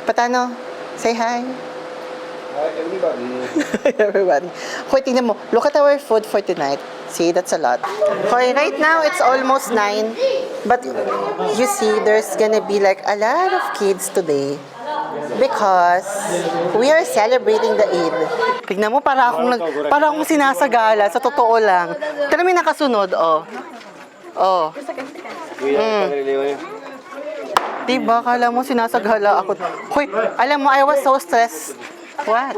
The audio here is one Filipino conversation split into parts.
Patano, say hi. Hi, everybody. Everybody. Hoy, tingnan mo. Look at our food for tonight. See, that's a lot. Hoy, right now, it's almost 9. But, you see, there's gonna be like a lot of kids today. Because we are celebrating the Eid. Tignan mo, para akong sinasagala, sa totoo lang. Tignan mo yung nakasunod, oh. Oh. Diba, kala mo sinasagala ako. Hoy, alam mo, I was so stressed. What?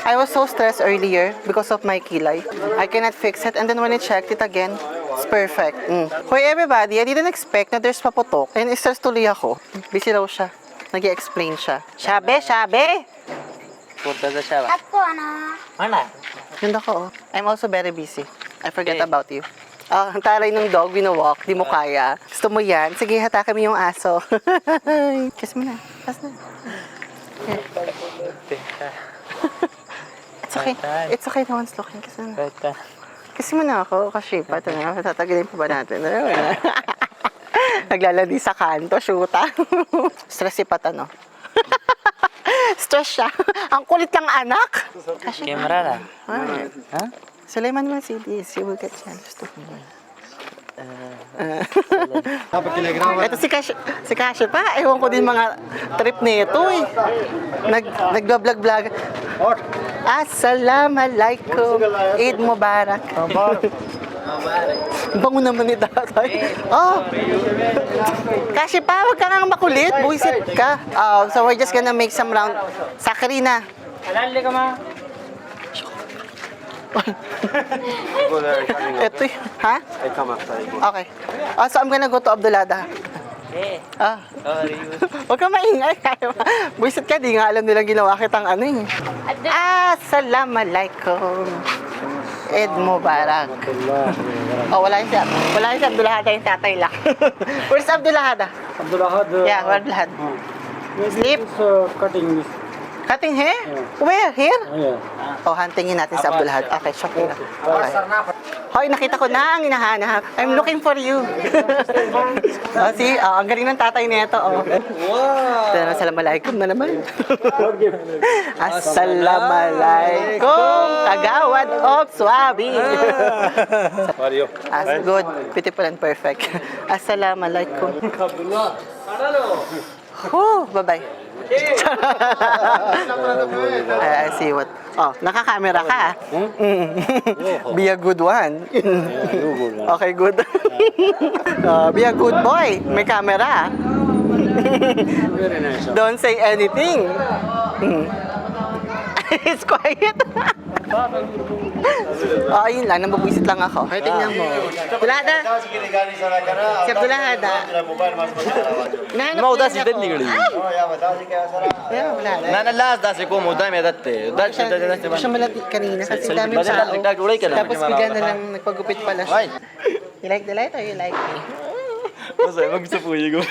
I was so stressed earlier because of my kilay. I cannot fix it, and then when I checked it again, it's perfect. Hoy, everybody, I didn't expect na there's paputok. And stress tuloy ako. Busy raw siya. Nag-i-explain siya. Shabe! Punta sa siya ba? Ako, ano? Mana? Yun ako, oh. I'm also very busy. I forget about you. Ang taray ng dog, winawalk, di mo kaya. Gusto mo yan? Sige, hatakin mo yung aso. Kiss mo na. Kiss na. Here. It's okay. It's okay, no one's looking. Kiss mo na. Kiss mo na ako, kasi pa. Ito na, tatagilin pa ba natin? Naglalandi sa kanto, shoota. Stress si Patano. Stress siya. Ang kulit lang anak. Camera na. Ha? Sulaiman mo si this. You will get chance to me. Ito si Kashi pa. Ewan ko din mga trip nito eh. Nag-vlog. Assalamualaikum. Eid Mubarak. Bango naman ni tatay. Oh. Kashi pa, wag ka nga makulit. Buisit ka. So we're just gonna make some round. Sakarina. Alali ka ma? Ito y- ha? Okay. So I'm gonna go to Abdulada. Sorry. Huwag ka maingay. Buisit ka, di nga alam nilang ginawa kitang ano eh. Assalamualaikum. Eid Mubarak. Wala yung si Abdulahada, yung tatay lang. Where's Abdulahada? Yeah, Abdulahada. Sleep? Cutting this. Cutting hair? Where? Here? Yeah. Huntingin natin sa Abdulahad. Okay, shocking na. Okay. Hoy, nakita ko na ang hinahanap. I'm looking for you. See? Ang galing ng tatay nito. Wow! Assalamualaikum na naman. Assalamualaikum, kagawad of Swabi. Good, beautiful and perfect. Assalamualaikum. Bye-bye. I see what. Naka-camera ka. Be a good one. Okay, good. Be a good boy. May camera. Don't say anything. It's quiet. Ayun lang, nababwisit lang ako. Ay, tingnan mo. Abdulahada. Si Abdulahada. Mauda si Dendi gari. Abdulahada. last da se como dame datte. Siya malapit kanina kasi daming tao. Tapos bigla na lang nagpagupit pala siya. You like the light or you like me? Masay magsa po yung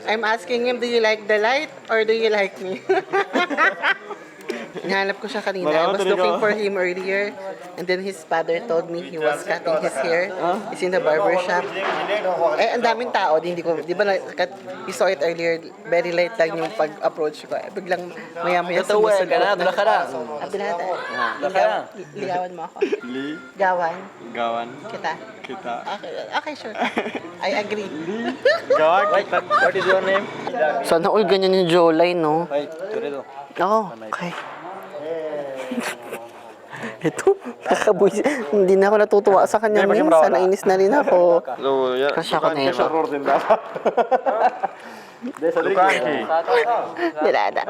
I'm asking him, do you like the light or do you like me? Hinahanap ko siya kanina. I was looking for him earlier, and then his father told me he was cutting his hair. He's in the barber shop. Ang daming tao. Di ba, you saw it earlier, very late lang yung pag-approach ko. Biglang maya-maya sumusunod. Abdulahada. Ligawan mo ako. Gawan. Kita. Okay, sure. I agree. What is your name? Sana all ganyan yung jawline, no? Hey, Toredo. Okay. Ito, kakabuis. Hindi na ako natutuwa sa kanya minsan. Nainis na rin ako. Kasi ako na yun. Dilada.